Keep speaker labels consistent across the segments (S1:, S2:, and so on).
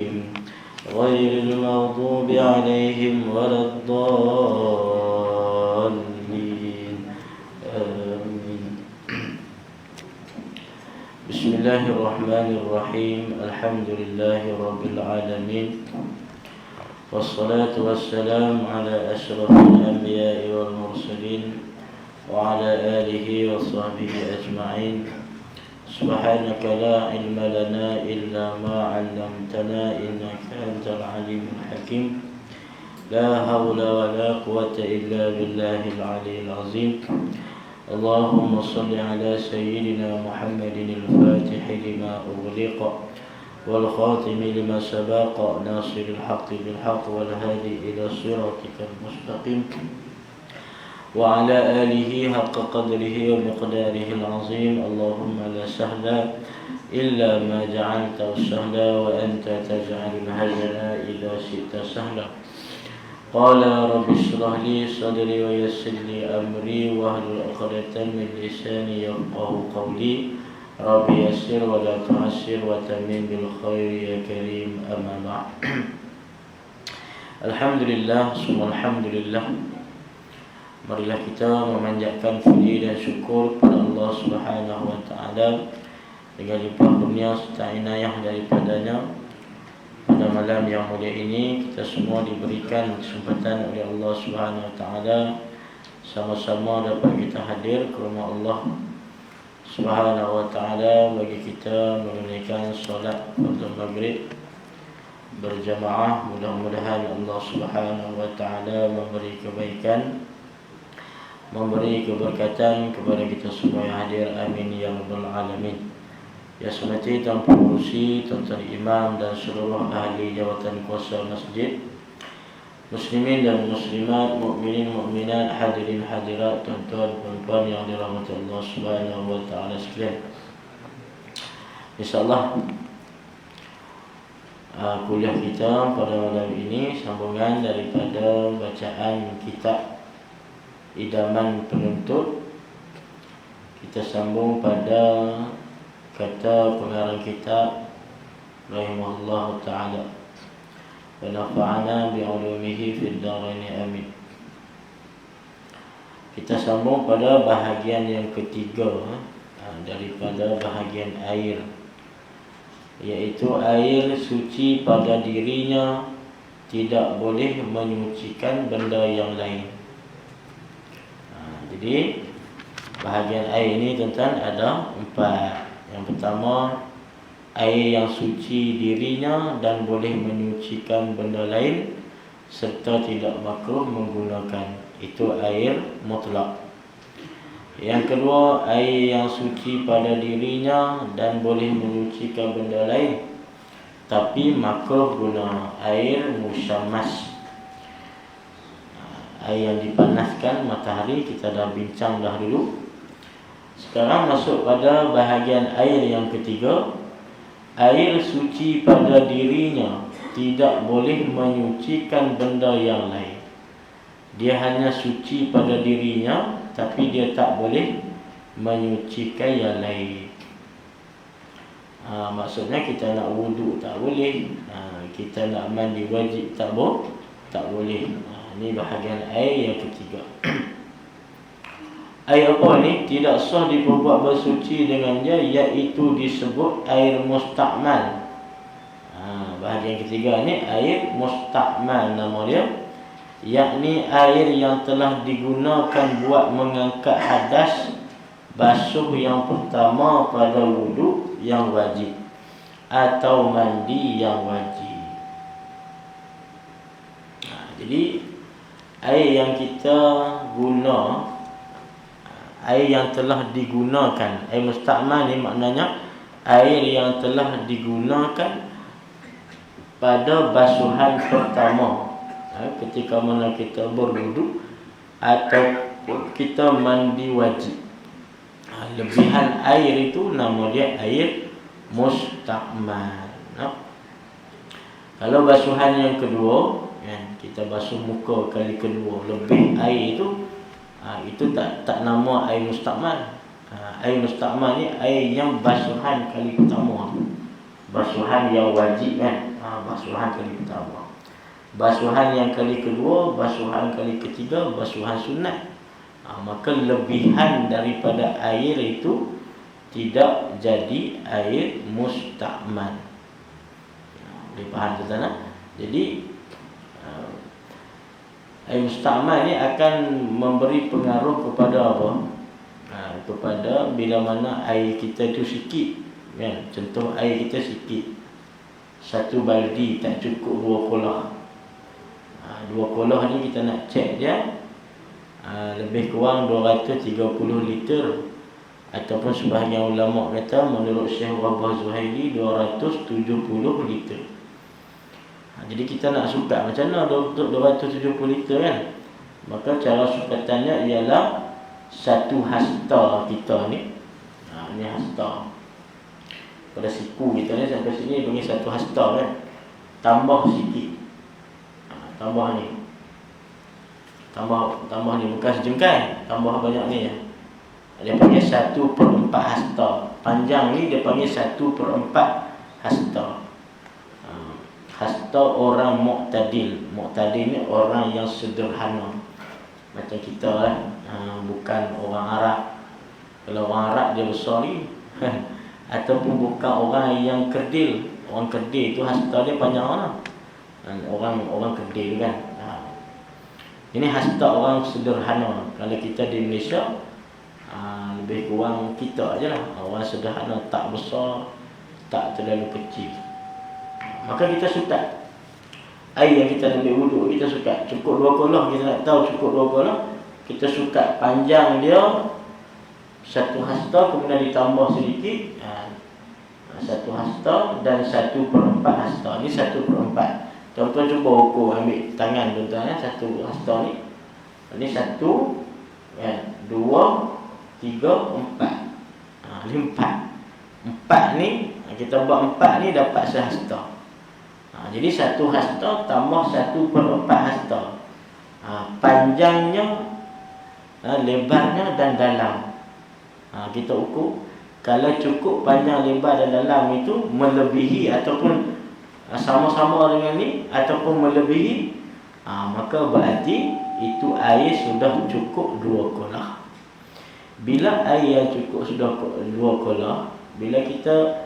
S1: غير المغضوب عليهم ولا الضالين آمين. بسم الله الرحمن الرحيم. الحمد لله رب العالمين، والصلاة والسلام على أشرف الأنبياء والمرسلين وعلى آله وصحبه أجمعين. سبحانك لا علم لنا إلا ما علمتنا إنك أنت العليم الحكيم. لا حول ولا قوة إلا بالله العلي العظيم. اللهم صل على سيدنا محمد الفاتح لما أغلق والخاتم لما سبق ناصر الحق بالحق والهادي إلى صراطك المستقيم وعلى آله حق قدره ومقداره العظيم. اللهم لا سهل إلا ما جعلته سهلا وأنت تجعل الحزن إذا شئت سهلا. قال رب اشرح لي صدري ويسر لي أمري واحلل عقدة من لساني يفقهوا قولي. رب يسر ولا تعسر وتمم بالخير يا كريم. أما بعد. Alhamdulillah, semua alhamdulillah. Marilah kita memanjatkan puji dan syukur kepada Allah Subhanahu wa taala dengan limpah kurnia serta inayah daripadanya. Pada malam yang mulia ini kita semua diberikan kesempatan oleh Allah Subhanahu wa taala sama-sama dapat kita hadir ke rumah Allah Subhanahu wa taala bagi kita menunaikan solat fardhu maghrib berjamaah. Mudah-mudahan Allah Subhanahu wa taala memberi kebaikan, memberi keberkatan kepada kita semua yang hadir. Amin ya rabbal alamin. Ya semati tanpa kursi tuan-tuan imam dan seluruh ahli jawatan kuasa masjid, muslimin dan muslimat, mukminin mukminat, hadirin hadirat, tuan-tuan puan-puan yang dirahmati Allah Subhanahu wa taala sekalian. Insyaallah kuliah kita pada malam ini sambungan daripada bacaan kitab Idaman Penuntut. Kita sambung pada kata pengarang kitab rahimahullah ta'ala, wa nafa'ana bi'ulumihi fid dharain amin. Kita sambung pada bahagian yang ketiga daripada bahagian air, iaitu air suci pada dirinya tidak boleh menyucikan benda yang lain. Jadi bahagian air ini tuan-tuan ada 4. Yang pertama, air yang suci dirinya dan boleh menyucikan benda lain serta tidak makruh menggunakan, itu air mutlak. Yang kedua, air yang suci pada dirinya dan boleh menyucikan benda lain tapi makruh guna, air musyammas, air yang dipanaskan matahari. Kita dah bincang dah dulu. Sekarang masuk pada bahagian air yang ketiga. Air suci pada dirinya tidak boleh menyucikan benda yang lain. Dia hanya suci pada dirinya tapi dia tak boleh menyucikan yang lain. Maksudnya kita nak wuduk tak boleh, kita nak mandi wajib tak boleh. Ini bahagian air yang ketiga. Air apa ni? Tidak sah diperbuat bersuci dengannya, iaitu disebut air mustakmal. Bahagian ketiga ni air mustakmal nama dia, yakni air yang telah digunakan buat mengangkat hadas, basuh yang pertama pada wuduk yang wajib atau mandi yang wajib. Jadi air yang kita guna, air yang telah digunakan, air mustakmal ni maknanya air yang telah digunakan pada basuhan pertama, ketika mana kita berwuduk atau kita mandi wajib. Lebihan air itu nama dia air mustakmal. Kalau basuhan yang kedua, kita basuh muka kali kedua, lebih air itu tak nama air mustakmal. Air mustakmal ni air yang basuhan kali pertama, basuhan yang wajib kan. basuhan kali pertama. Basuhan yang kali kedua, basuhan kali ketiga, basuhan sunat. Maka lebihan daripada air itu tidak jadi air musta'mal. Boleh faham tuan-tuan? Jadi air musta'mal ni akan memberi pengaruh kepada apa? Kepada bila mana air kita itu sikit, kan? Contoh air kita sikit, satu baldi tak cukup 2 kolah. 2 kolah ni kita nak cek dia lebih kurang 230 liter, ataupun sebahagian ulama kata menurut Syekh Wahbah Zuhaili 270 liter. Jadi kita nak sukat macam mana 270 liter kan? Maka cara sukatannya ialah satu hasta kita ni. Ni hasta. Pada siku kita ni sampai sini bagi satu hasta kan. Tambah sikit. Tambah ni. Tambah ni bukan sejengkai, tambah banyak ni ya. Dia panggil 1/4 hasta. Panjang ni dia panggil 1/4 hasta. Hasta orang mu'tadil. Mu'tadil ni orang yang sederhana. Macam kita lah, bukan orang Arab. Kalau orang Arab dia besar ni. Ataupun bukan orang yang kerdil. Orang kerdil tu hasta dia panjang lah. Orang kerdil kan. Ini hasta orang sederhana. Kalau kita di Malaysia, lebih kurang kita aje lah. Orang sederhana, tak besar, tak terlalu kecil. Maka kita sukat. Air yang kita ambil wuduk, kita sukat. Cukup 2 kolah, kita nak tahu cukup 2 kolah. Kita sukat panjang dia 1 hasta, kemudian ditambah sedikit 1 hasta dan 1/4 hasta. Ini 1/4. Tuan-tuan cuba ukur, ambil tangan tuan-tuan 1 hasta ni. Ini 1, 2, 3, 4. Ini 4. 4 ni, kita buat 4 ni dapat 1 hasta. Jadi 1 hasta tambah 1/4 hasta. Panjangnya, lebarnya dan dalam. Kita ukur. Kalau cukup panjang, lebar dan dalam itu melebihi ataupun sama-sama dengan ni ataupun melebihi, maka berarti itu air sudah cukup 2 kolah. Bila air yang cukup sudah 2 kolah, bila kita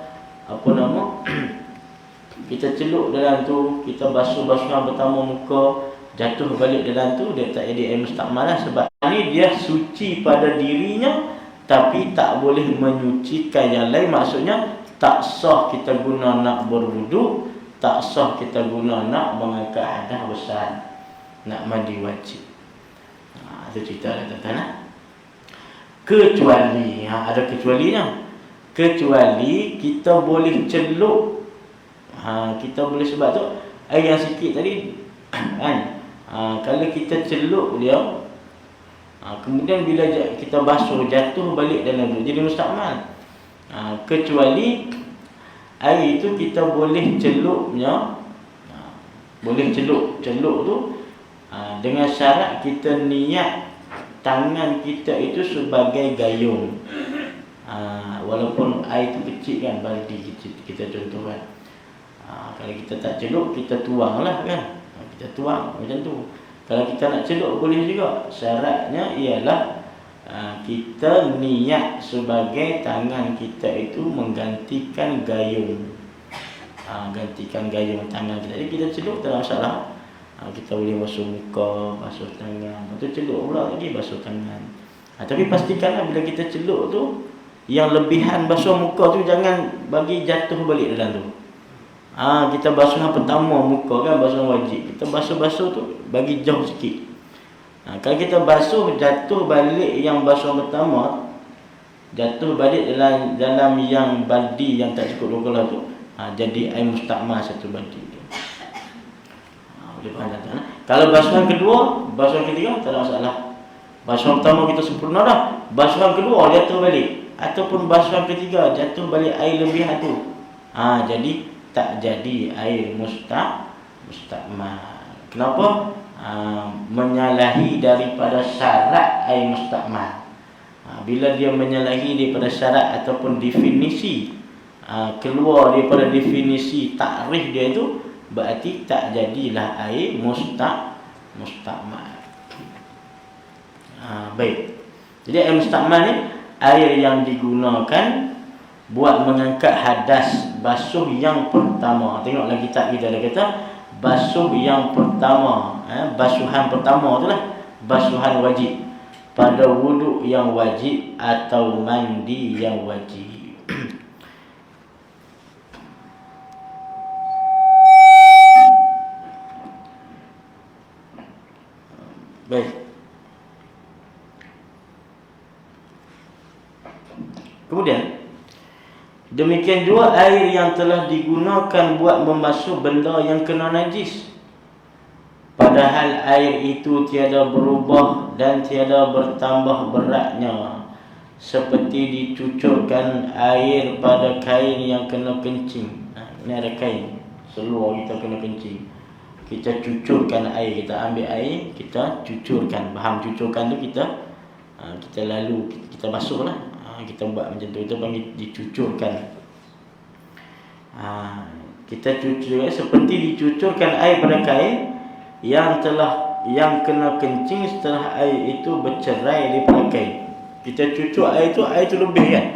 S1: kita celup dalam tu, kita basuh-basuhan pertama muka, jatuh balik dalam tu, dia tak jadi air musta'mal lah. Sebab ni dia suci pada dirinya, tapi tak boleh menyucikan yang lain. Maksudnya tak sah kita guna nak berwuduk, tak sah kita guna nak mengangkat hadas besar, nak mandi wajib. Itu cerita lah tuan-tuan. Kecuali, ada kecualinya. Kecuali kita boleh celup. Kita boleh, sebab tu air yang sikit tadi kan, kalau kita celup dia, kemudian bila kita basuh, jatuh balik dalam tu, jadi musta'mal. Kecuali air itu kita boleh celupnya, boleh celup tu dengan syarat kita niat tangan kita itu sebagai gayung. Walaupun air itu kecil kan, baldi kecil, kita contohkan. Kalau kita tak celup, kita tuang lah kan. Kita tuang macam tu. Kalau kita nak celup boleh juga. Syaratnya ialah kita niat sebagai tangan kita itu menggantikan gayung. Gantikan gayung tangan kita. Jadi kita celup tak ada masalah. Kita boleh basuh muka, basuh tangan. Lepas tu celup pula lagi, basuh tangan. Tapi pastikanlah bila kita celup tu, yang lebihan basuh muka tu jangan bagi jatuh balik dalam tu. Kita basuh pertama muka kan, basuh wajib. Kita basuh-basuh tu bagi jauh sikit. Kalau kita basuh jatuh balik yang basuh pertama, jatuh balik dalam yang baldi yang tak cukup 2 kolah tu, jadi air musta'mal 1 baldi. Boleh faham tak? Kalau basuhan kedua, basuhan ketiga tak ada masalah. Basuhan pertama kita sempurna dah, basuhan kedua jatuh balik, ataupun basuhan ketiga jatuh balik air lebihan tu, jadi tak jadi air musta'mal. Kenapa? Menyalahi daripada syarat air musta'mal. Bila dia menyalahi daripada syarat ataupun definisi, keluar daripada definisi takrif dia itu, berarti tak jadilah air mustakmal. Baik. Jadi air mustakmal ni air yang digunakan buat mengangkat hadas basuh yang pertama. Tengoklah kitab kita ada kata basuh yang pertama. Basuhan pertama tu lah basuhan wajib pada wuduk yang wajib atau mandi yang wajib. Baik. Kemudian demikian juga air yang telah digunakan buat membasuh benda yang kena najis, padahal air itu tiada berubah dan tiada bertambah beratnya, seperti dicucurkan air pada kain yang kena kencing. Ini ada kain, seluar kita kena kencing, kita cucurkan air, kita ambil air, kita cucurkan. Faham cucurkan tu kita lalu kita basuh lah. Kita buat macam tu, kita panggil dicucurkan. Kita cucur seperti dicucurkan air pada kain yang kena kencing setelah air itu bercerai daripada kain. Kita cucur air tu lebih kan.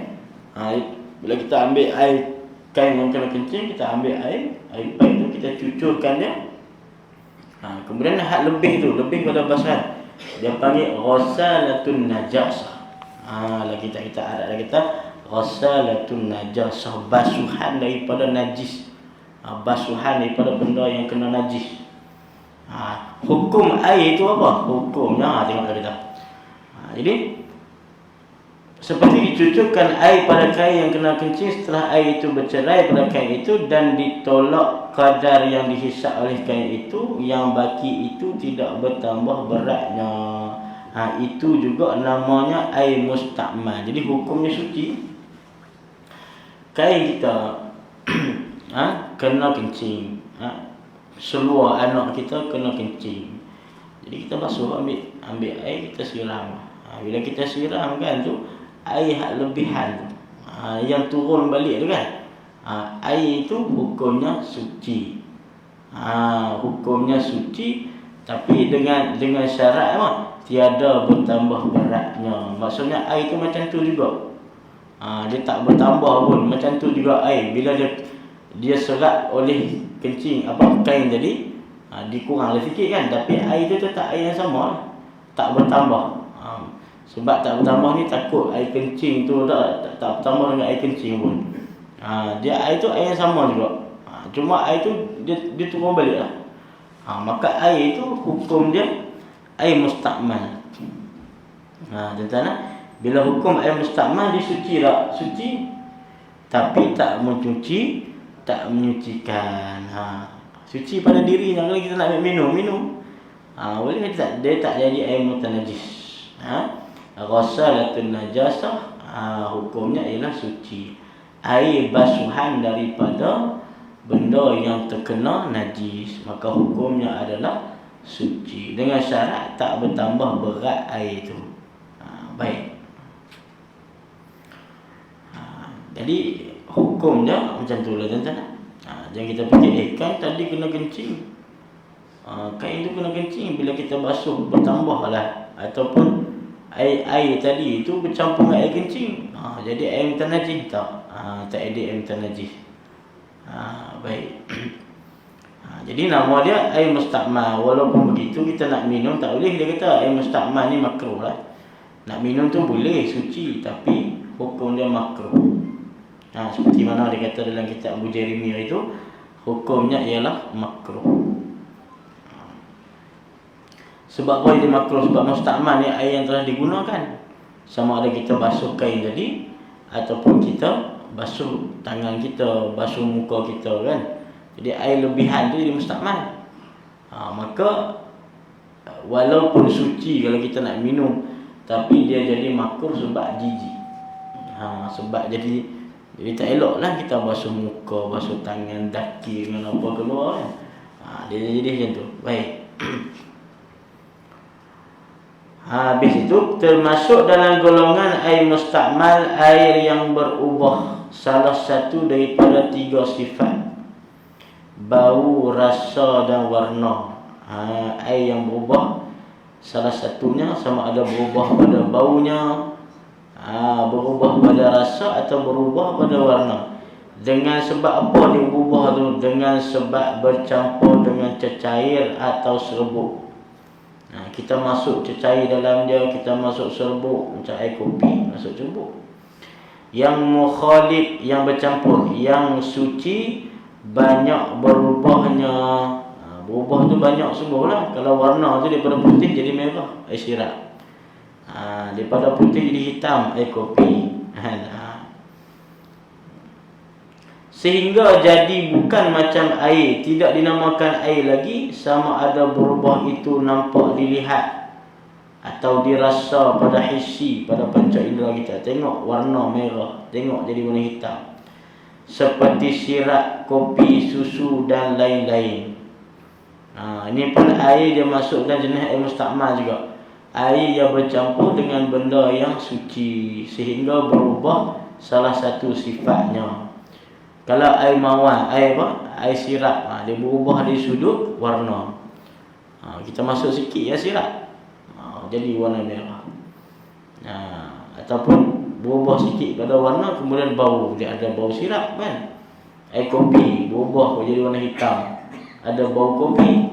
S1: Bila kita ambil air kain yang kena kencing, kita ambil air paip tu, kita cucurkan dia. Kemudian hak lebih tu, lebih pada basahan, dia panggil ghasalatun najasah. Lagi kita ada kita ghasalatun najasah, basuhan daripada najis. Basuhan daripada benda yang kena najis. Hukum air itu apa? Hukumnya tengoklah kita. Jadi seperti dicucurkan air pada kain yang kena kencing setelah air itu bercerai pada kain itu dan ditolak kadar yang dihisap oleh kain itu, yang baki itu tidak bertambah beratnya. Itu juga namanya air mustakmal. Jadi hukumnya suci. Kain kita kena kencing, seluar anak kita kena kencing. Jadi kita basuh, ambil air, kita siram. Bila kita siram kan tu air hak lebihan tu, yang turun balik tu kan, air itu hukumnya suci. Hukumnya suci, tapi dengan syarat apa? Tiada bertambah beratnya. Maksudnya air tu macam tu juga. Dia tak bertambah pun, macam tu juga air. Bila dia serap oleh kencing kain tadi, dikurang sikit kan, tapi air tu tetap air yang sama lah, tak bertambah. Sebab tak bertambah ni takut air kencing tu tak bertambah dengan air kencing pun. Dia air tu air yang sama juga. Cuma air tu dia turun balik lah. Maka air tu hukum dia air mustakmal. Tuan-tuan, bila hukum air mustakmal, dia suci tak? Suci, tapi tak mencuci, tak menyucikan. Suci pada diri, kalau kita nak minum boleh tak? Dia tak jadi air mutanajis. Ghasalatun najasah, hukumnya ialah suci. Air basuhan daripada benda yang terkena najis, maka hukumnya adalah suci, dengan syarat tak bertambah berat air itu. Baik. Jadi hukumnya macam tu lah tuan-tuan. Jangan kita fikir kan tadi kena kencing, kain tu kena kencing, bila kita basuh bertambah lah, ataupun air tadi itu bercampur dengan air kencing, jadi air mutanajis tak ada air mutanajis. Baik. Jadi nama dia air mustakmal. Walaupun begitu kita nak minum tak boleh. Dia kata air mustakmal ni makruh lah. Nak minum tu boleh, suci, tapi hukum dia makruh. Seperti mana dia kata dalam kitab Abu Jeremy itu, hukumnya ialah makruh. Sebab apa dia makruh? Sebab mustakmal ni air yang telah digunakan. Sama ada kita basuh kain tadi, ataupun kita basuh tangan kita, basuh muka kita kan. Jadi air lebihan tu jadi mustakmal. Maka walaupun suci kalau kita nak minum, tapi dia jadi makruh sebab jijik. Sebab jadi tak elok lah kita basuh muka, basuh tangan, daki dengan apa keluar kan. Dia jadi macam tu. Baik. Habis itu termasuk dalam golongan air mustakmal air yang berubah salah satu daripada 3 sifat. bau, rasa dan warna. Air yang berubah salah satunya sama ada berubah pada baunya, berubah pada rasa atau berubah pada warna. Dengan sebab apa dia berubah tu? Dengan sebab bercampur dengan cecair atau serbuk. Kita masuk cecair dalam dia, kita masuk serbuk, macam air kopi masuk serbuk. Yang mukhalif, yang bercampur, yang suci banyak berubahnya. Berubah tu banyak sungguh lah. Kalau warna tu daripada putih jadi merah, air sirap. Daripada putih jadi hitam, air kopi. Sehingga jadi bukan macam air, tidak dinamakan air lagi, sama ada berubah itu nampak dilihat atau dirasa pada hissi, pada panca indera kita. Tengok warna merah, tengok jadi warna hitam. Seperti sirap, kopi, susu dan lain-lain. Ini pun air dia masuk dalam jenis air mustakmal juga. Air yang bercampur dengan benda yang suci sehingga berubah salah satu sifatnya. Kalau air mawar, air apa? Air sirap, dia berubah dari sudut warna. Kita masuk sikit ya sirap, jadi warna merah. Ataupun berubah sikit pada warna, kemudian bau, dia ada bau sirap kan. Air kopi berubah jadi warna hitam, ada bau kopi.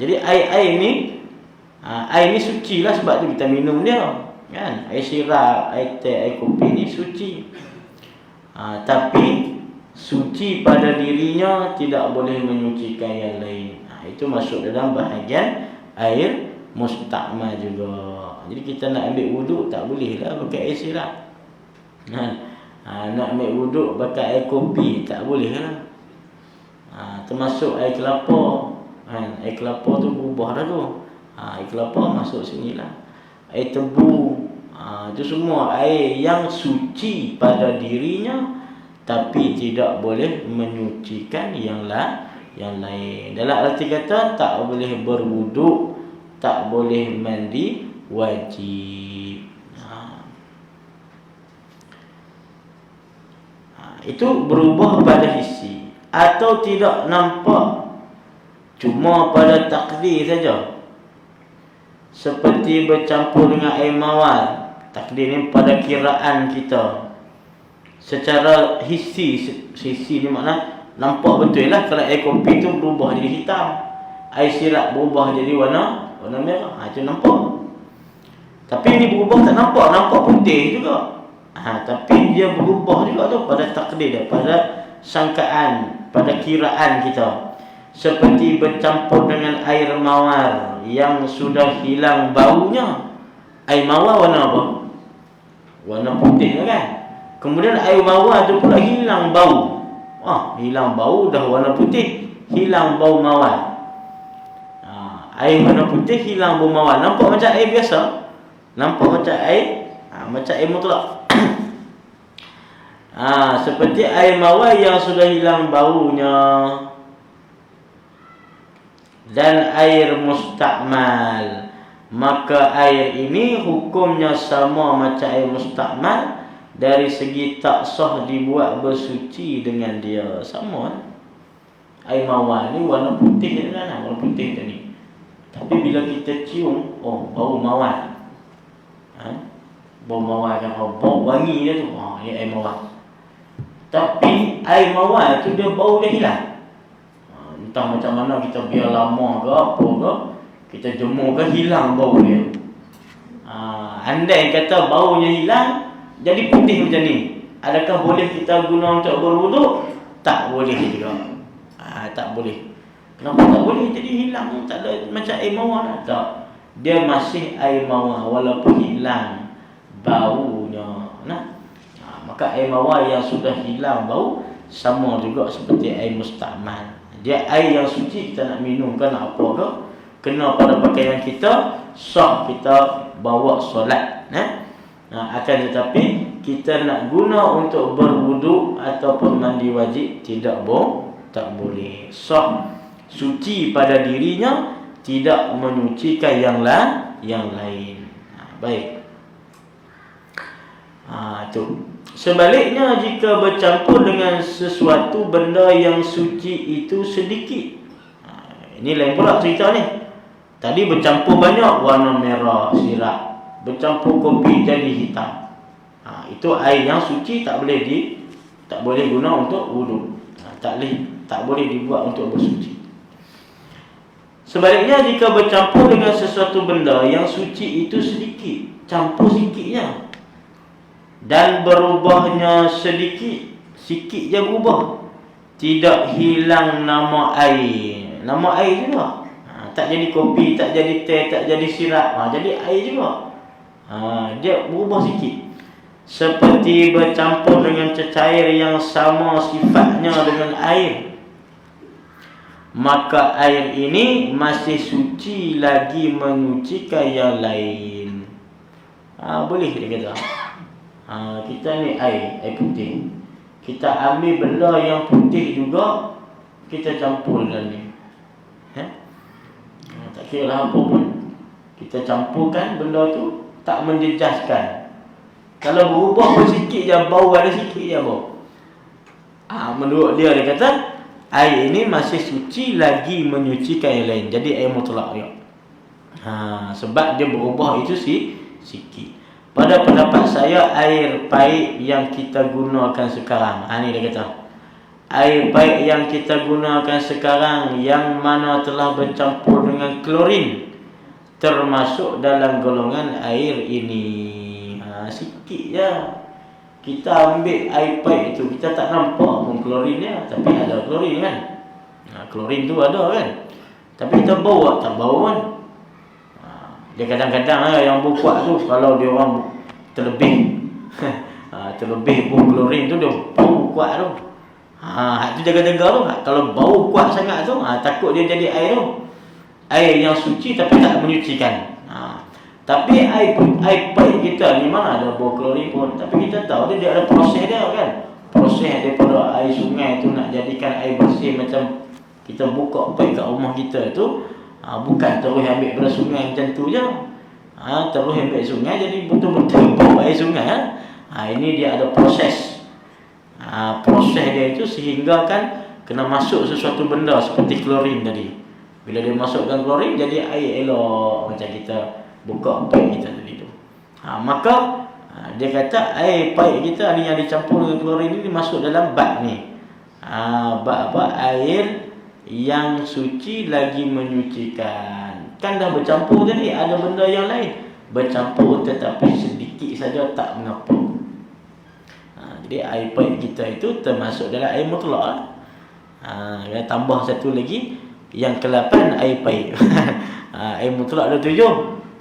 S1: Jadi air ni suci lah, sebab tu kita minum dia kan. Air sirap, air teh, air kopi ni suci. Tapi suci pada dirinya, tidak boleh menyucikan yang lain. Itu masuk dalam bahagian air mustakmal juga. Jadi kita nak ambil wuduk tak boleh lah pakai air sirap. Nak ambil wuduk pakai air kopi tak boleh lah. Termasuk air kelapa. Air kelapa tu berubah dah tu. Air kelapa masuk sini lah. Air tebu. Itu semua air yang suci pada dirinya, tapi tidak boleh menyucikan yang lain. Dalam arti kata, tak boleh berwuduk, tak boleh mandi wajib. Itu berubah pada hissi atau tidak nampak, cuma pada takdir saja. Seperti bercampur dengan air mawar. Takdir ni pada kiraan kita. Secara hissi ni makna nampak betul lah. Kalau air kopi tu berubah jadi hitam, air sirap berubah jadi warna merah, itu nampak. Tapi ini berubah tak nampak, nampak putih juga. Tapi dia berubah juga tu pada takdir dia, pada sangkaan, pada kiraan kita. Seperti bercampur dengan air mawar yang sudah hilang baunya. Air mawar warna apa? Warna putih kan. Kemudian air mawar tu pula hilang bau. Hilang bau, dah warna putih, hilang bau mawar. Air warna putih, hilang bau mawar. Nampak macam air biasa, nampak macam air mutlak. Seperti air mawar yang sudah hilang baunya. Dan air mustakmal, maka air ini hukumnya sama macam air mustakmal. Dari segi tak sah dibuat bersuci dengan dia, sama. Air mawar ni warna putih kan, warna putih tadi. Tapi bila kita cium, bau mawar. Bau mawar kan, bau wangi dia tu, ni air mawar. Tapi air mawar tu dia bau dia hilang. Entah macam mana kita biar lama ke apa ke, kita jemur ke, hilang bau dia. Andai kata baunya hilang, jadi putih macam ni, adakah boleh kita guna untuk berwuduk? Tak boleh juga. Tak boleh. Kenapa tak boleh? Jadi hilang, tak ada macam air mawar. Tak. Dia masih air mawar walaupun hilang baunya. Maka air mawar yang sudah hilang bau sama juga seperti air mustakmal. Dia air yang suci, kita nak minum ke nak apa ke, kena pada pakaian kita, sah kita bawa solat. Akan tetapi kita nak guna untuk berwuduk ataupun mandi wajib, tak boleh. Sah, suci pada dirinya, tidak menyucikan yang lain. Baik. Tu. Sebaliknya, jika bercampur dengan sesuatu benda yang suci itu sedikit. Ini lain pula cerita ni. Tadi bercampur banyak, warna merah, sirap. Bercampur kopi jadi hitam. Itu air yang suci, tak boleh guna untuk wudu. Tak boleh dibuat untuk bersuci. Sebaliknya, jika bercampur dengan sesuatu benda yang suci itu sedikit, campur sikitnya, dan berubahnya sikit je berubah, tidak hilang nama air. Nama air juga. Tak jadi kopi, tak jadi teh, tak jadi sirap, jadi air juga. Dia berubah sikit. Seperti bercampur dengan cecair yang sama sifatnya dengan air, maka air ini masih suci lagi menyucikan yang lain. Boleh dia kata. Kita ni air putih. Kita ambil benda yang putih juga, kita campur dalam ni. Tak kira lah apa pun, kita campurkan benda tu, tak menjejaskan. Kalau berubah pun sikit je, bau ada sikit je bau. Menurut dia kata, air ini masih suci lagi menyucikan yang lain. Jadi air mutlak dia. Sebab dia berubah itu sikit. Pada pendapat saya, air baik yang kita gunakan sekarang, ni dia kata, air baik yang kita gunakan sekarang yang mana telah bercampur dengan klorin termasuk dalam golongan air ini. Sikit je. Kita ambil air baik itu, kita tak nampak pun klorin dia, tapi ada klorin kan. Klorin tu ada kan, tapi kita bau tak bau kan. Dia kadang-kadang yang buat tu, kalau dia orang terlebih bau klorin tu, dia bau kuat tu. Tu jaga-jaga tu. Kalau bau kuat sangat tu, takut dia jadi air tu, air yang suci tapi tak menyucikan. Tapi air baik kita ni mana ada bau klorin pun, tapi kita tahu dia ada proses dia kan. Proses daripada air sungai tu nak jadikan air bersih, macam kita buka paip kat rumah kita tu, bukan terus ambil dari sungai macam tu je. Terus ambil sungai jadi betul-betul bau air sungai. Ini dia ada proses. Proses dia itu sehingga kan kena masuk sesuatu benda seperti klorin tadi. Bila dia masukkan klorin, jadi air elok macam kita buka paip kita tadi tu. Maka dia kata air paip kita ni yang dicampur dengan klorin ni masuk dalam bab ni. Bab apa? Air yang suci lagi menyucikan. Kan dah bercampur tadi, ada benda yang lain bercampur tetapi sedikit saja tak mengapa. Jadi air paip kita itu termasuk dalam air mutlak. Tambah satu lagi, yang ke-8 air paip. Air mutlak ada 7,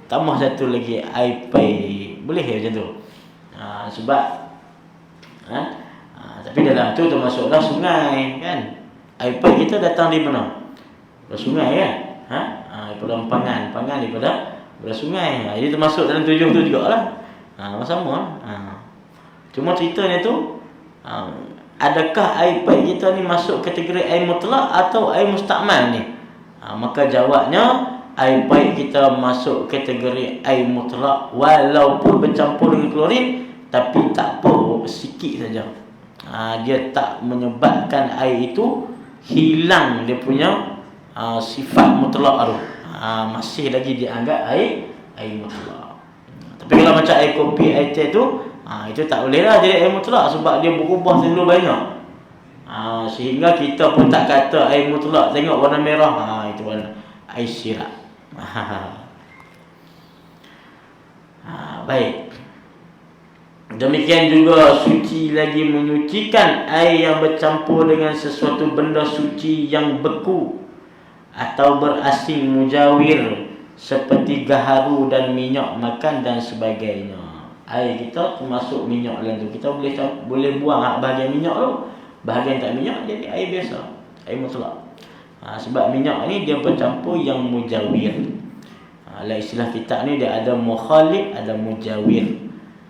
S1: tambah satu lagi air paip. Boleh macam tu. Sebab tapi dalam tu termasuklah sungai kan. Air paip kita datang di mana? Dari sungai kan? Daripada pangan daripada sungai. Jadi termasuk dalam 7 tu jugalah. Sama. Cuma ceritanya tu, adakah air paip kita ni masuk kategori air mutlak atau air mustakmal ni? Maka jawabnya, air paip kita masuk kategori air mutlak walaupun bercampur dengan klorin, tapi tak apa, sikit saja. Dia tak menyebabkan air itu hilang dia punya sifat mutlak tu. Masih lagi dianggap air mutlak. Tapi kalau macam air kopi, air teh tu, itu tak boleh lah jadi air mutlak, sebab dia berubah terlalu banyak. Sehingga kita pun tak kata air mutlak. Tengok warna merah, itu warna air sirap. Baik. Demikian juga suci lagi menyucikan air yang bercampur dengan sesuatu benda suci yang beku atau berasing mujawir, seperti gaharu dan minyak makan dan sebagainya. Air kita termasuk minyak dalam tu. Kita boleh buang bahagian minyak tu, bahagian tak minyak jadi air biasa, air mutlak. Sebab minyak ni dia bercampur yang mujawir. Dalam istilah kitab ni dia ada mukhalif, ada mujawir.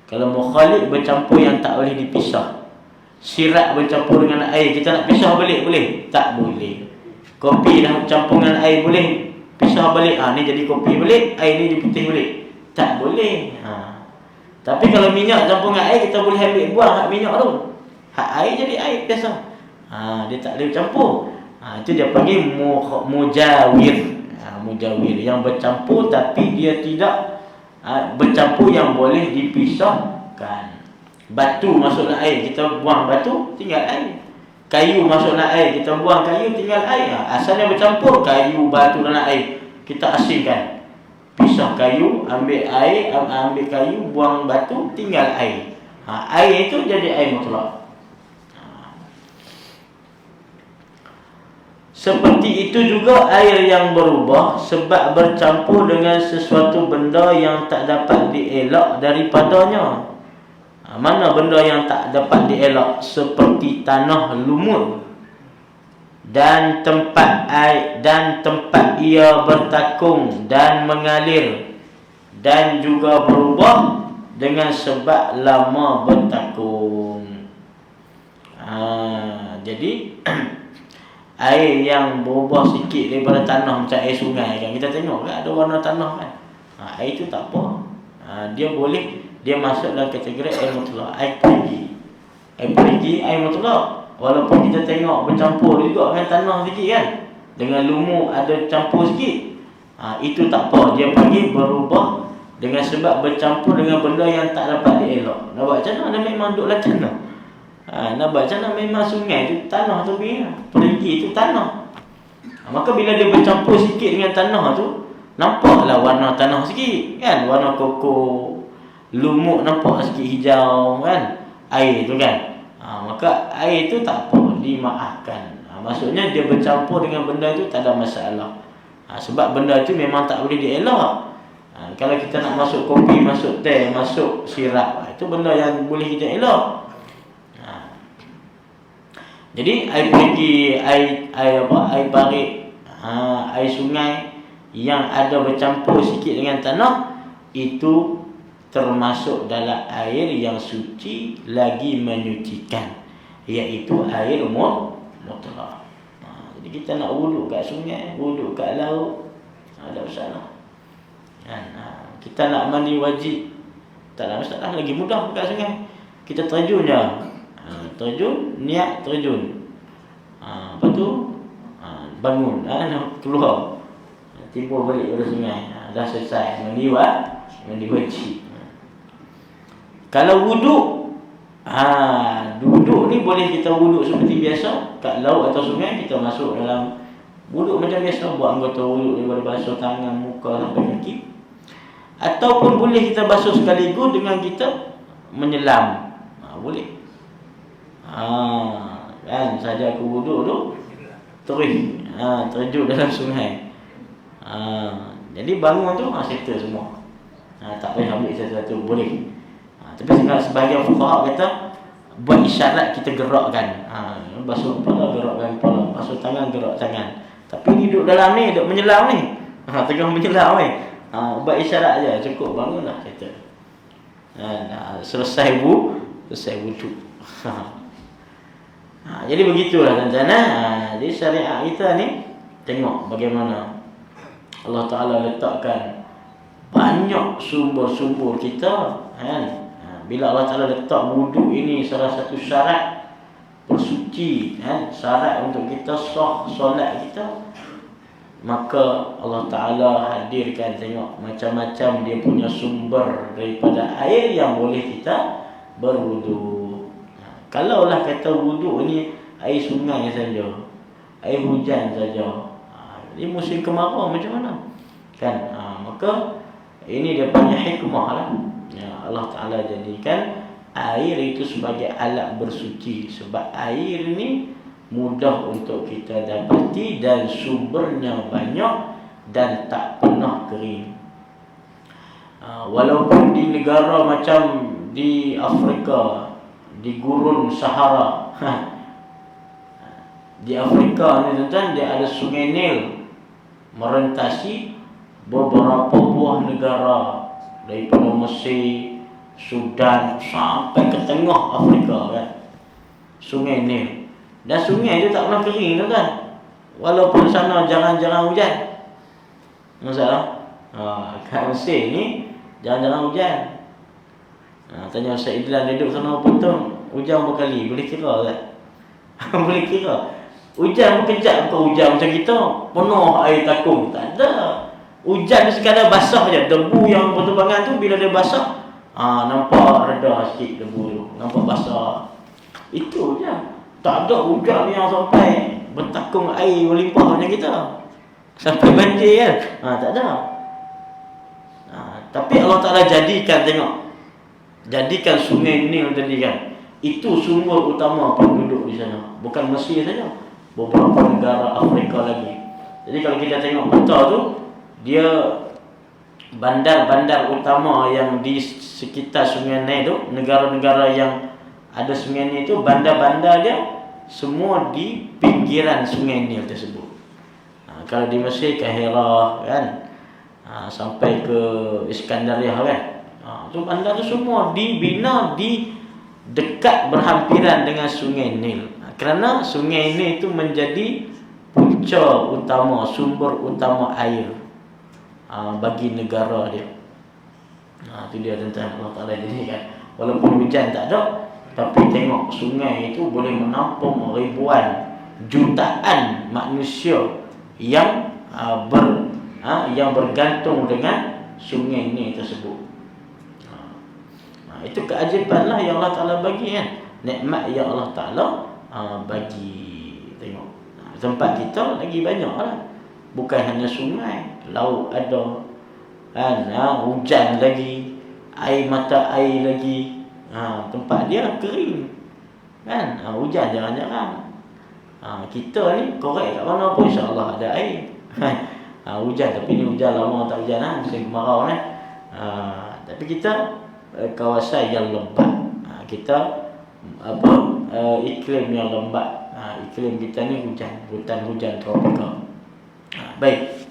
S1: Kalau mukhalif bercampur yang tak boleh dipisah. Sirap bercampur dengan air, kita nak pisah balik boleh? Tak boleh. Kopi dah bercampur dengan air boleh pisah balik? Ni jadi kopi balik, air ni diputih balik? Tak boleh. Tapi kalau minyak campur dengan air, kita boleh ambil buang hak minyak tu. Hak air jadi air biasa. Dia tak boleh campur. Itu dia panggil mujawir. Mujawir yang bercampur tapi dia tidak bercampur yang boleh dipisahkan. Batu masuk dalam air, kita buang batu, tinggal air. Kayu masuk dalam air, kita buang kayu, tinggal air. Asalnya bercampur kayu, batu dalam air, kita asingkan. Pisah kayu, ambil air, ambil kayu, buang batu, tinggal air. Air itu jadi air mutlak. Seperti itu juga air yang berubah sebab bercampur dengan sesuatu benda yang tak dapat dielak daripadanya. Mana benda yang tak dapat dielak? Seperti tanah lumut dan tempat air, dan tempat ia bertakung dan mengalir, dan juga berubah dengan sebab lama bertakung. Jadi air yang berubah sikit daripada tanah, macam air sungai kan, kita tengok kan ada warna tanah kan. Air tu tak apa. Dia boleh, dia masuk dalam kategori air mutlak. Air perigi, air mutlak. Walaupun kita tengok bercampur juga dengan tanah sikit kan, dengan lumut ada campur sikit, itu tak apa. Dia panggil berubah dengan sebab bercampur dengan benda yang tak dapat dielak. Nak buat macam mana? Memang duduk dalam tanah. Nak buat macam mana? Memang sungai tu tanah tu perigi tu tanah. Maka bila dia bercampur sikit dengan tanah tu, nampaklah warna tanah sikit kan, warna koko, lumut nampak sikit hijau kan, air tu kan. Maka air tu tak apa, dimaafkan. Maksudnya dia bercampur dengan benda tu tak ada masalah. Sebab benda tu memang tak boleh dielak. Kalau kita nak masuk kopi, masuk teh, masuk sirap, itu benda yang boleh kita elak. Jadi air perigi, air parit, air sungai yang ada bercampur sikit dengan tanah, itu termasuk dalam air yang suci lagi menyucikan, iaitu air mutlak. Jadi kita nak wuduk kat sungai, wuduk kat laut, ada masalah. Kita nak mandi wajib, tak ada masalah, lagi mudah kat sungai. Kita terjun je. Terjun, niat terjun. Lepas tu bangun, keluar, timbul balik pada sungai. Dah selesai mandi wajib. Kalau wuduk, duduk ni boleh kita wuduk seperti biasa kat laut atau sungai. Kita masuk dalam wuduk macam biasa, buat anggota wuduk daripada basuh tangan, muka sampai kaki. Ataupun boleh kita basuh sekaligus dengan kita menyelam. Boleh. Kan saja aku wuduk tu terjun dalam sungai. Jadi bangun tu settle semua. Tak payah ambil satu-satu, boleh. Tapi sebahagian fuqaha kata buat isyarat, kita gerakkan. Basuh kepala, gerakkan kepala, basuh tangan, gerak tangan. Tapi ni duduk dalam ni, duduk menyelam ni, tengah menyelam ni, buat isyarat aja, cukup, bangunlah kata. Selesai wuduk. Jadi begitulah tuan-tuan. Jadi syariat kita ni, tengok bagaimana Allah Ta'ala letakkan banyak sumber-sumber kita kan. Bila Allah Ta'ala letak wuduk ini salah satu syarat bersuci kan, syarat untuk kita sah solat kita, maka Allah Ta'ala hadirkan, tengok macam-macam dia punya sumber daripada air yang boleh kita berwuduk. Kalaulah kata wuduk ni air sungai saja, air hujan saja, ini musim kemarau macam mana kan? Maka ini dia punya hikmah lah. Allah Ta'ala jadikan air itu sebagai alat bersuci, sebab air ni mudah untuk kita dapati dan sumbernya banyak dan tak pernah kering. Walaupun di negara macam di Afrika, di gurun Sahara, di Afrika ni tuan-tuan, dia ada sungai Nil merentasi beberapa buah negara, daripada Mesir, Sudan sampai ke tengah Afrika kan, sungai Nil. Dan sungai itu tak pernah kering tuan-tuan, walaupun sana jarang-jarang hujan. Masalah kat Mesir ni jarang-jarang hujan. Tanya Ustaz Idlan duduk sana potong hujan berkali, boleh kira tak? Boleh kira. Hujan berkejap, bukan hujan macam kita penuh air takung. Tak ada. Hujan sekadar basah je. Debu yang berterbangan tu bila dia basah, nampak reda sikit debu tu, nampak basah. Itu je. Tak ada hujan yang sampai bertakung air melimpah macam kita, sampai banjir kan. Tak ada. Tapi Allah Ta'ala jadikan sungai Nil tadi kan, itu sumber utama penduduk di sana. Bukan Mesir saja, beberapa negara Afrika lagi. Jadi kalau kita tengok peta tu, dia bandar-bandar utama yang di sekitar sungai Nil tu, negara-negara yang ada sungai Nil tu, bandar-bandar dia semua di pinggiran sungai Nil tersebut. Kalau di Mesir, Kahirah kan, sampai ke Iskandariah kan, tu bandar tu semua dibina di dekat berhampiran dengan sungai Nil. Kerana sungai Nil itu menjadi punca utama, sumber utama air bagi negara dia. Itu dia tentang Allah Ta'ala jadikan. Walaupun hujan tak ada, tapi tengok sungai itu boleh menampung ribuan, jutaan manusia yang yang bergantung dengan sungai ini tersebut. Itu keajaibanlah yang Allah Ta'ala bagi kan, nikmat yang Allah Ta'ala bagi. Tengok tempat kita lagi banyak lah. Bukan hanya sungai, laut ada kan, hujan lagi, air mata air lagi. Tempat dia kering kan, hujan jarang-jarang. Kita ni korek kat mana pun insya-Allah ada air. Hujan, tapi ni hujan lama tak hujan musim kemarau kan. Tapi kita kawasan yang lembap, kita iklim yang lembap. Iklim kita ni hujan tropika. Baik.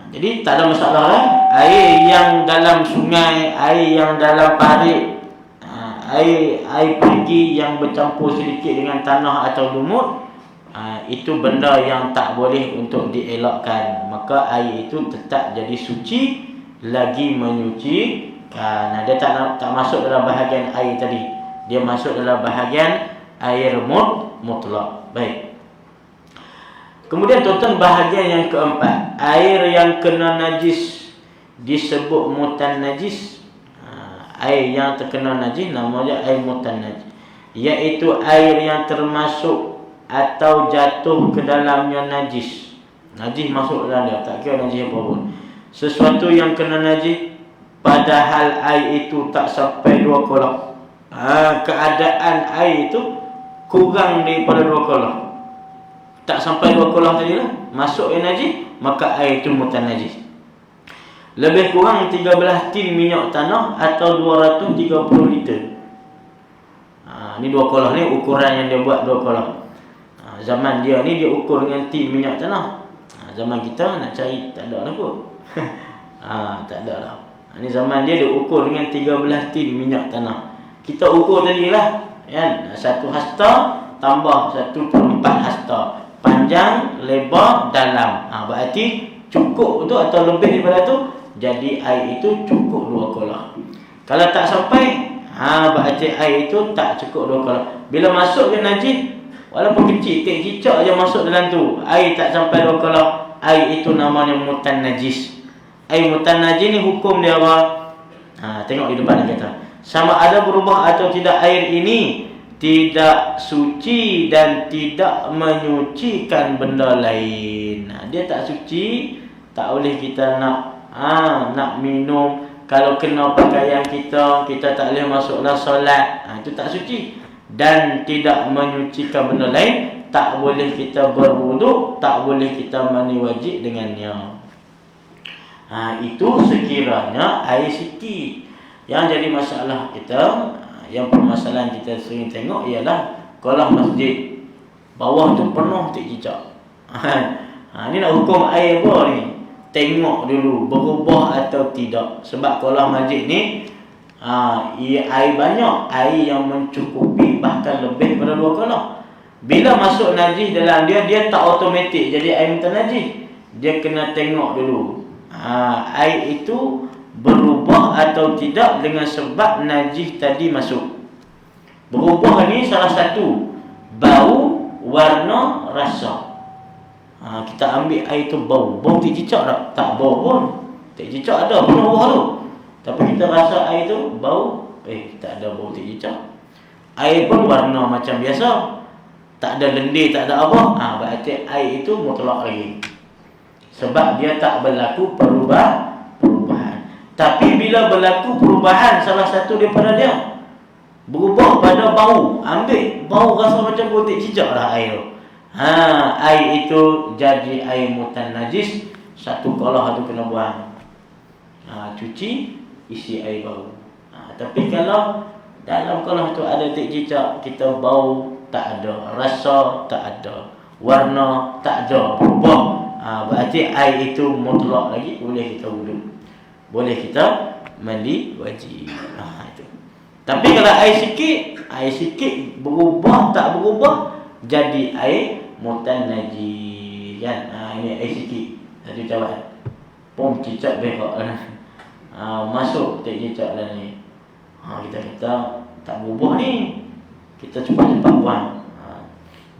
S1: Jadi tak ada masalah lah. Air yang dalam sungai, air yang dalam parit, air pergi yang bercampur sedikit dengan tanah atau lumut, itu benda yang tak boleh untuk dielakkan. Maka air itu tetap jadi suci, lagi menyucikan. Dia tak masuk dalam bahagian air tadi, dia masuk dalam bahagian air mutlak. Baik. Kemudian tuan-tuan, bahagian yang keempat, air yang kena najis disebut mutan najis. Air yang terkena najis namanya air mutan najis, iaitu air yang termasuk atau jatuh ke dalamnya najis. Najis masuk dalam dia, tak kira najis apa pun. Sesuatu yang kena najis padahal air itu tak sampai 2 kolak. Keadaan air itu kurang daripada 2 kolak, tak sampai 2 kolak tadi lah, masuk yang najis, maka air itu mutan najis. Lebih kurang 13 tin minyak tanah atau 230 liter. Ni 2 kolak ni ukuran yang dia buat 2 kolak. Zaman dia ni dia ukur dengan tin minyak tanah. Zaman kita nak cari tak ada lah kot. Tak ada lah. Ni zaman dia ukur dengan 13 tin minyak tanah. Kita ukur tadi lah kan, 1 hasta tambah 1/4 hasta, panjang, lebar, dalam. Berarti cukup tu atau lebih daripada tu, jadi air itu cukup 2 kolak. Kalau tak sampai, berarti air itu tak cukup 2 kolak. Bila masuk ke najis, walaupun kecil, tek cicak je masuk dalam tu, air tak sampai 2 kolak, air itu namanya mutan najis. Air mutan najis ni hukum dia apa? Tengok di depan dia kata, sama ada berubah atau tidak air ini, tidak suci dan tidak menyucikan benda lain. Dia tak suci, tak boleh kita nak minum. Kalau kena pakaian kita tak boleh masuklah solat. Itu tak suci. Dan tidak menyucikan benda lain, tak boleh kita berwuduk, tak boleh kita mandi wajib dengannya. Itu sekiranya air sikit. Yang jadi masalah kita, yang permasalahan kita sering tengok ialah kolam masjid bawah tu penuh tek cicak. Ni nak hukum air apa ni? Tengok dulu berubah atau tidak. Sebab kolam masjid ni air banyak, air yang mencukupi, bahkan lebih daripada 2 kolak. Bila masuk najis dalam dia tak automatik jadi air mutan najis. Dia kena tengok dulu. Air itu berubah atau tidak dengan sebab najis tadi masuk. Berubah ni salah satu, bau, warna, rasa. Kita ambil air tu bau tak cicak tak? Tak bau pun. Tak cicak ada pun bau tu. Tapi kita rasa air tu bau, tak ada bau tak cicak. Air pun warna macam biasa. Tak ada lendir, tak ada apa. Berarti air itu mutlak lagi. Sebab dia tak berlaku perubahan. Tapi bila berlaku perubahan salah satu daripada dia, berubah pada bau, ambil bau rasa macam bau tak cicak dah air tu. Air itu jadi air mutan najis. Satu kalah tu kena buang. Cuci, isi air baru. Tapi kalau dalam kalah tu ada tak cicak, kita bau tak ada, rasa tak ada, warna tak ada, berubah, berarti air itu mutlak lagi, boleh kita wuduk, boleh kita mandi wajib. Itu. Tapi kalau air sikit berubah tak berubah, jadi air mutan najis kan. Ini air sikit, satu cawan pom cicak berak masuk tak cicak dah ni. Kita kata tak berubah ni, kita cepat-cepat buang.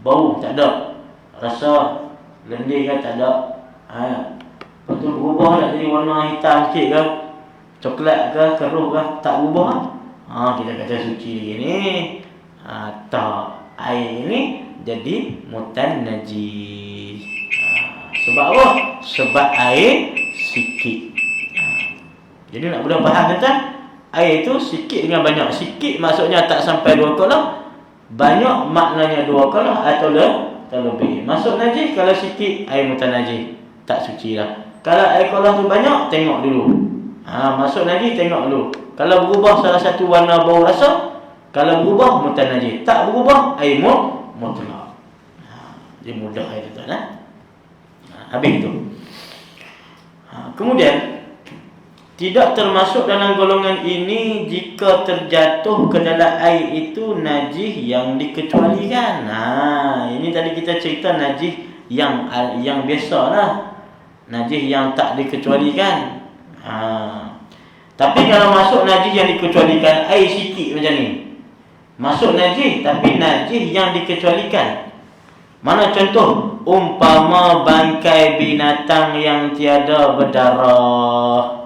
S1: Bau tak ada, rasa lendir kan tak ada. Lepas tu berubah tak jadi warna hitam sikit ke, coklat ke, keruh ke, tak berubah. Kita kata suci lagi ni. Tak, air ni jadi mutan najis. Sebab apa? Sebab air sikit. Jadi nak mudah faham tuan-tuan, air itu sikit dengan banyak. Sikit maksudnya tak sampai 2 kolah. Banyak maknanya 2 kolah atau lebih. Masuk najis kalau sikit, air mutan najis, tak suci lah. Kalau air kolah tu banyak, tengok dulu. Masuk najis, tengok dulu. Kalau berubah salah satu warna, bau, rasa, kalau berubah mutan najis. Tak berubah, air mutlak. Dia mudah air tu kan. Habis tu. Kemudian tidak termasuk dalam golongan ini jika terjatuh ke dalam air itu najis yang dikecualikan. Ini tadi kita cerita najis yang biasa lah, najis yang tak dikecualikan. Tapi kalau masuk najis yang dikecualikan, air sikit macam ni, masuk najis tapi najis yang dikecualikan. Mana contoh? Umpama bangkai binatang yang tiada berdarah.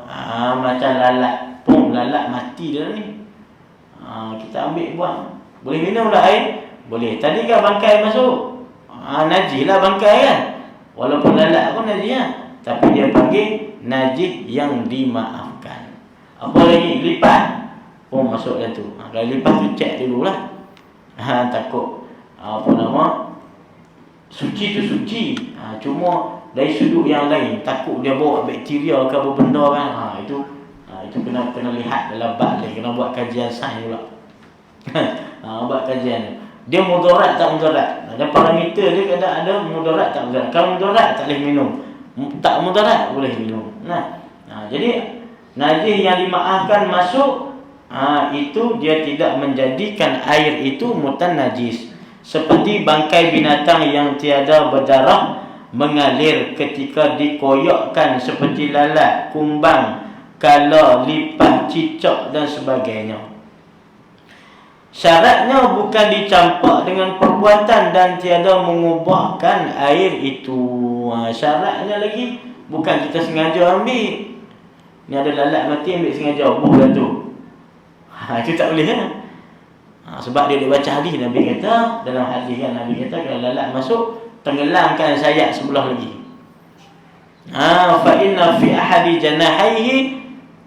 S1: Macam lalat. Lalat mati dah ni. Kita ambil buang. Boleh minum lah air? Boleh. Tadi kan bangkai masuk. Najis lah bangkai kan. Walaupun lalat pun najis lah. Tapi dia panggil najis yang dimaafkan. Apa lagi? Lipat. Masuk dah tu. Kalau lipat tu cek dululah. Takut suci tu suci. Cuma dari sudut yang lain, takut dia bawa bakteria ke apa benda kan. Itu kena lihat dalam bab dia, kena buat kajian sains pula. Buat kajian dia mudarat tak mudarat. Ada parameter dia, kadang ada mudarat tak mudarat. Kalau mudarat tak boleh minum, tak mudarat boleh minum. Jadi najis yang dimaafkan masuk, itu dia tidak menjadikan air itu mutan najis. Seperti bangkai binatang yang tiada berdarah mengalir ketika dikoyakkan seperti lalat, kumbang, kala, lipat, cicak dan sebagainya. Syaratnya bukan dicampak dengan perbuatan dan tiada mengubahkan air itu. Syaratnya lagi bukan kita sengaja ambil. Ni ada lalat mati, ambil sengaja buh dah tu. Itu tak boleh kan? Sebab dia baca hadis Nabi kata, dalam hadis kan Nabi kata kalau lalat masuk, tenggelamkan sayap sebelah lagi. Fa inna fi ahadi janahaihi,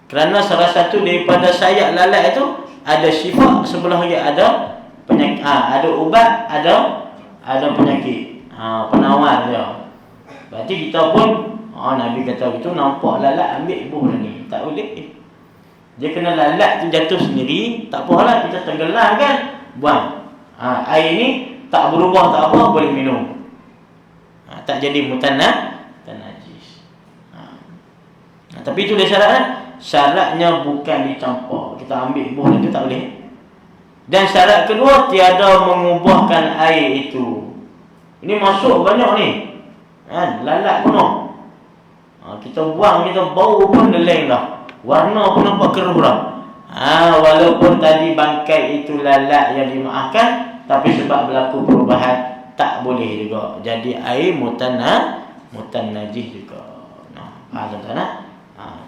S1: kerana salah satu daripada sayap lalat itu ada syifa, sebelah lagi ada penyakit, ada ubat, ada penyakit, penawar dia. Berarti kita pun Nabi kata itu nampak lalat ambil buh ni, tak boleh. Dia kena lalat tu jatuh sendiri, tak apalah, kita tenggelam kan, buang. Air ni tak berubah, tak apa, boleh minum. Tak jadi mutan najis. Tapi itu dia syarat kan? Syaratnya bukan dicampak. Kita ambil buah itu tak boleh. Dan syarat kedua, tiada mengubahkan air itu. Ini masuk banyak ni. Lalat penuh. Kita buang, kita bau pun lain dah. Warna pun nampak keruh dah. Walaupun tadi bangkai itu lalat yang dimaafkan, tapi sebab berlaku perubahan tak boleh juga. Jadi air mutanajis juga. Faham tak?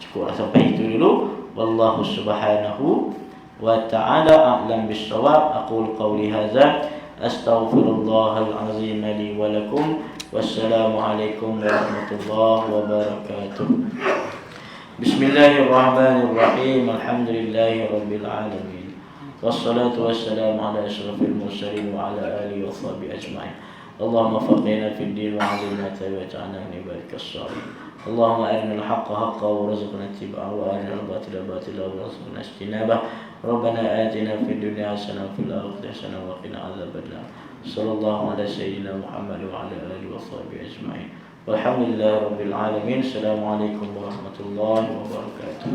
S1: Cukuplah sampai itu dulu. Wallahu subhanahu wa ta'ala a'lam bis-shawab. Aqul qawli hadza astaghfirullahal azim li wa lakum. Wassalamualaikum warahmatullahi wabarakatuh. Bismillahirrahmanirrahim. Alhamdulillahi rabbil alamin. Wassalatu wassalamu ala asyrafil mursalin wa ala alihi wa sahbihi ajma'in. Allahumma faqihna fid din wa 'allimna waj'alna min ibadikas shalihin. Allahumma arina al-haqqa haqqan warzuqna ittiba'ahu wa arina al-batila batilan warzuqna ijtinabah. Rabbana atina fid dunya hasanah wa fil akhirati hasanah wa qina adzabannar. Sallallahu ala sayyidina Muhammad wa ala alihi wa sahbihi ajma'in. Walhamdulillahi rabbil alamin. Assalamualaikum warahmatullahi wabarakatuh.